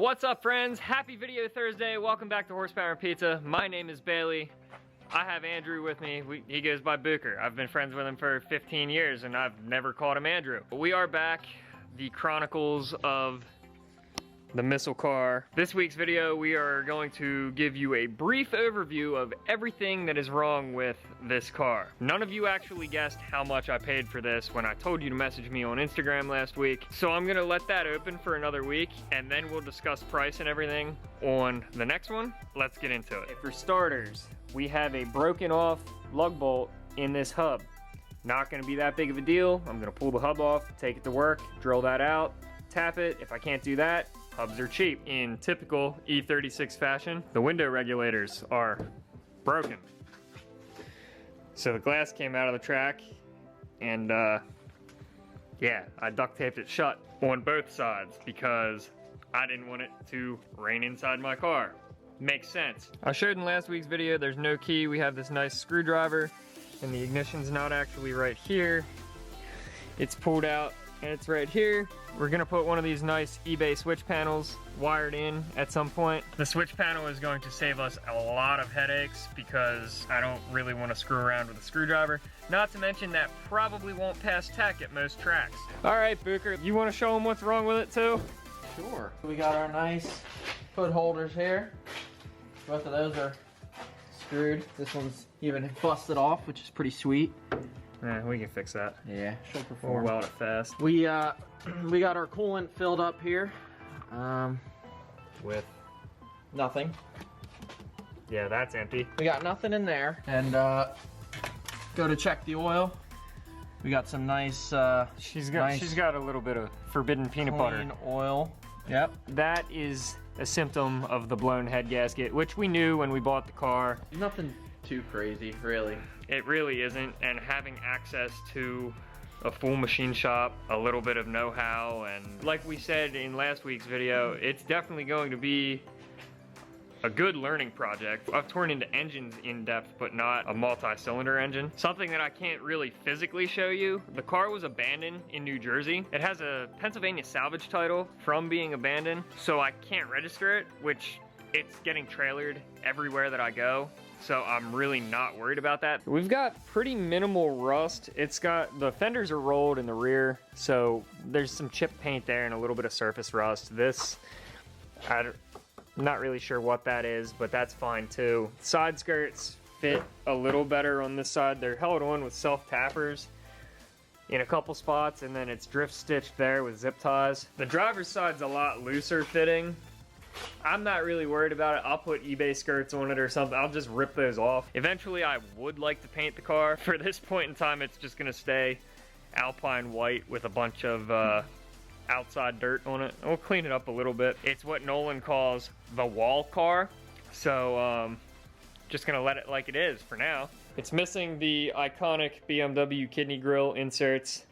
What's up, friends? Happy Video Thursday. Welcome back to Horsepower and Pizza. My name is Bailey. I have Andrew with me. He goes by Booker. I've been friends with him for 15 years and I've never called him Andrew. We are back, the chronicles of the missile car. This week's video, we are going to give you a brief overview of everything that is wrong with this car. None of you actually guessed how much I paid for this when I told you to message me on Instagram last week. So I'm gonna let that open for another week and then we'll discuss price and everything on the next one. Let's get into it. For starters, we have a broken off lug bolt in this hub. Not gonna be that big of a deal. I'm gonna pull the hub off, take it to work, drill that out, tap it. If I can't do that, hubs are cheap. In typical E36 fashion, the window regulators are broken. So the glass came out of the track and yeah, I duct taped it shut on both sides because I didn't want it to rain inside my car. Makes sense. I showed in last week's video, there's no key. We have this nice screwdriver and the ignition's not actually right here. It's pulled out and it's right here. We're gonna put one of these nice eBay switch panels wired in at some point. The switch panel is going to save us a lot of headaches because I don't really want to screw around with a screwdriver. Not to mention that probably won't pass tech at most tracks. All right, Booker, you want to show them what's wrong with it too? Sure. We got our nice hood holders here. Both of those are screwed. This one's even busted off, which is pretty sweet. Yeah, we can fix that. Yeah, she'll perform. We'll weld it fast. We got our coolant filled up here. With nothing. Yeah, that's empty. We got nothing in there. And go to check the oil. We got some nice. She's got a little bit of forbidden peanut butter oil. Yep. That is a symptom of the blown head gasket, which we knew when we bought the car. Nothing too crazy, really. It really isn't, and having access to a full machine shop, a little bit of know-how, and like we said in last week's video, it's definitely going to be a good learning project. I've torn into engines in depth, but not a multi-cylinder engine. Something that I can't really physically show you. The car was abandoned in New Jersey. It has a Pennsylvania salvage title from being abandoned, so I can't register it, which it's getting trailered everywhere that I go. So I'm really not worried about that. We've got pretty minimal rust. It's got, the fenders are rolled in the rear, so there's some chipped paint there and a little bit of surface rust. This, I'm not really sure what that is, but that's fine too. Side skirts fit a little better on this side. They're held on with self-tappers in a couple spots, and then it's drift stitched there with zip ties. The driver's side's a lot looser fitting. I'm not really worried about it. I'll put eBay skirts on it or something. I'll just rip those off. Eventually, I would like to paint the car. For this point in time, it's just gonna stay Alpine white with a bunch of outside dirt on it. We'll clean it up a little bit. It's what Nolan calls the wall car. So, just gonna let it like it is for now. It's missing the iconic BMW kidney grille inserts.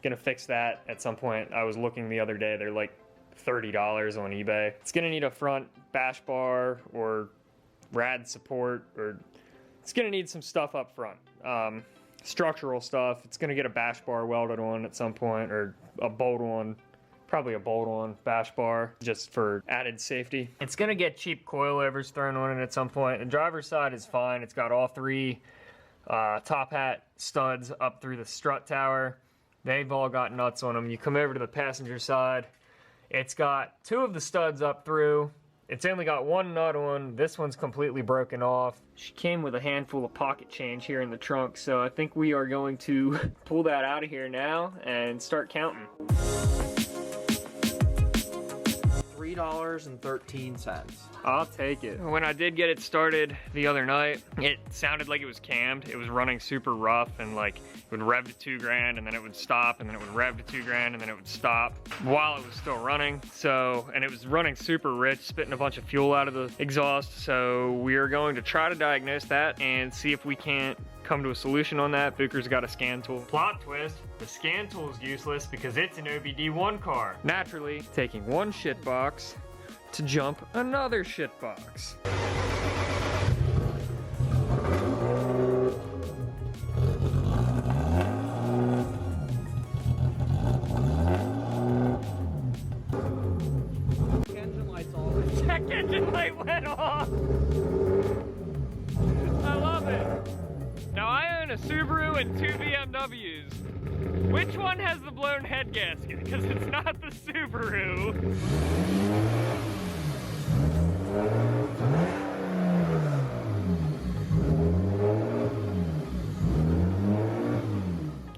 Gonna fix that at some point. I was looking the other day, they're like $30 on eBay. It's gonna need a front bash bar or rad support, or it's gonna need some stuff up front. Structural stuff. It's gonna get a bash bar welded on at some point, or a bolt on, probably a bolt on bash bar just for added safety. It's gonna get cheap coilovers thrown on it at some point. The driver's side is fine. It's got all three top hat studs up through the strut tower. They've all got nuts on them. You come over to the passenger side, it's got two of the studs up through. It's only got one nut on. This one's completely broken off. She came with a handful of pocket change here in the trunk, so I think we are going to pull that out of here now and start counting. $3.13. I'll take it. When I did get it started the other night, it sounded like it was cammed. It was running super rough, and like it would rev to 2 grand and then it would stop, and then it would rev to 2 grand and then it would stop while it was still running. So, and it was running super rich, spitting a bunch of fuel out of the exhaust. So we are going to try to diagnose that and see if we can't come to a solution on that. Booker's got a scan tool. Plot twist, the scan tool is useless because it's an OBD1 car. Naturally, taking one shit box to jump another shit box. Engine lights on. check engine light went off. I love it. Now I own a Subaru and 2 BMWs. Which one has the blown head gasket? Because it's not the Subaru.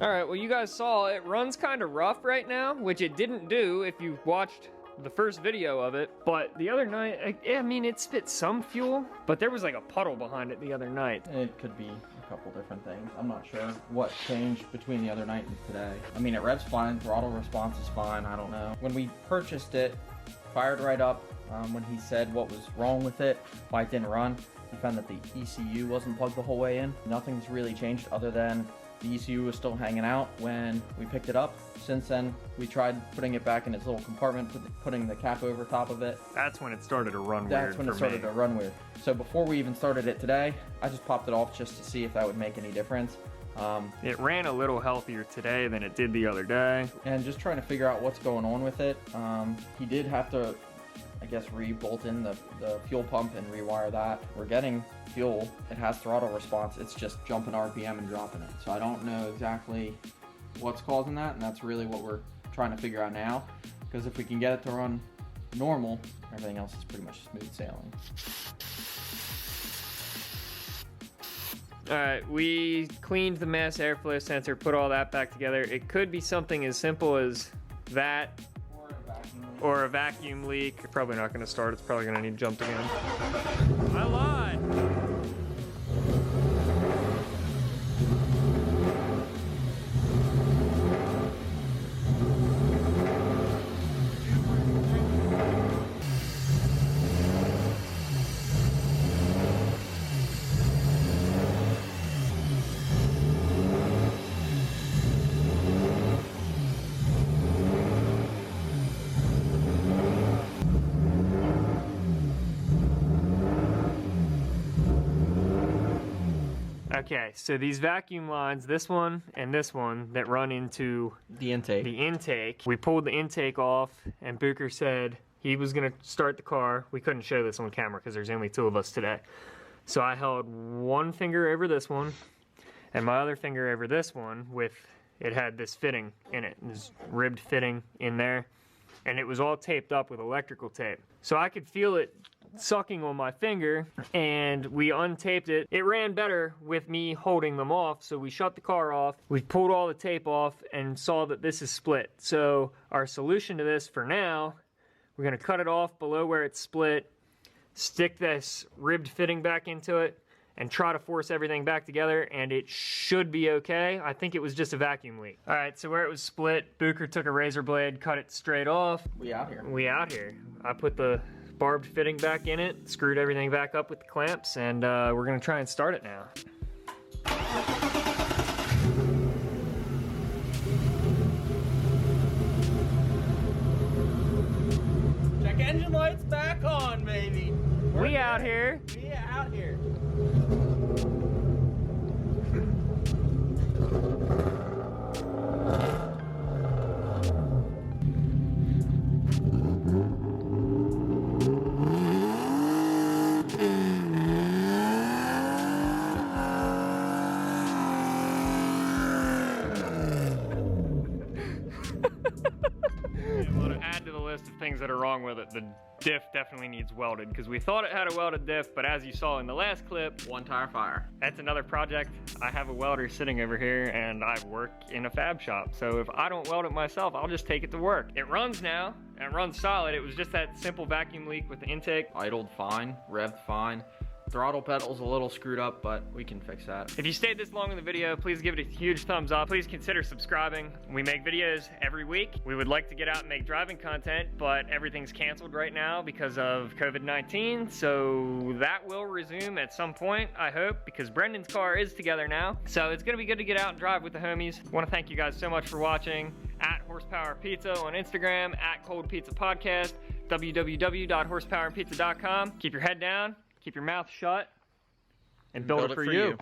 Alright, well you guys saw it runs kind of rough right now, which it didn't do if you watched the first video of it. But the other night, I mean, it spit some fuel, but there was like a puddle behind it the other night. It could be a couple different things. I'm not sure what changed between the other night and today. I mean, it revs fine, throttle response is fine, I don't know. When we purchased it, fired right up. When he said what was wrong with it, why it didn't run, he found that the ECU wasn't plugged the whole way in. Nothing's really changed other than the ECU was still hanging out when we picked it up. Since then, we tried putting it back in its little compartment, putting the cap over top of it. That's when it started to run weird. That's when it started to run weird. So before we even started it today, I just popped it off just to see if that would make any difference. It ran a little healthier today than it did the other day. And just trying to figure out what's going on with it. He did have to, I guess, re-bolt in the fuel pump and rewire that. We're getting fuel. It has throttle response. It's just jumping RPM and dropping it. So I don't know exactly what's causing that, and that's really what we're trying to figure out now. Because if we can get it to run normal, everything else is pretty much smooth sailing. Alright, we cleaned the mass airflow sensor, put all that back together. It could be something as simple as that, or a vacuum leak. Probably not going to start. It's probably going to need jumped again. I lied. Okay, so these vacuum lines, this one and this one that run into the intake. We pulled the intake off, and Booker said he was gonna start the car. We couldn't show this on camera because there's only 2 of us today. So I held one finger over this one and my other finger over this one it had this fitting in it, this ribbed fitting in there, and it was all taped up with electrical tape. So I could feel it sucking on my finger, and we untaped it. It ran better with me holding them off, so we shut the car off. We pulled all the tape off and saw that this is split. So our solution to this for now, we're gonna cut it off below where it's split, stick this ribbed fitting back into it, and try to force everything back together, and it should be okay. I think it was just a vacuum leak. All right, so where it was split, Booker took a razor blade, cut it straight off. We out here. We out here. I put the barbed fitting back in it, screwed everything back up with the clamps, and we're gonna try and start it now. Check engine lights back on, baby. We out here. We out here. Add to the list of things that are wrong with it, the diff definitely needs welded, because we thought it had a welded diff, but as you saw in the last clip, one tire fire. That's another project. I have a welder sitting over here, and I work in a fab shop, so if I don't weld it myself, I'll just take it to work. It runs now, and it runs solid. It was just that simple vacuum leak with the intake. Idled fine, revved fine. Throttle pedal's a little screwed up, but we can fix that. If you stayed this long in the video, please give it a huge thumbs up. Please consider subscribing. We make videos every week. We would like to get out and make driving content, but everything's canceled right now because of COVID-19, so that will resume at some point, I hope, because Brendan's car is together now. So it's gonna be good to get out and drive with the homies. I wanna thank you guys so much for watching. At Horsepower Pizza on Instagram, at Cold Pizza Podcast, www.horsepowerandpizza.com. Keep your head down. Keep your mouth shut and build it for you.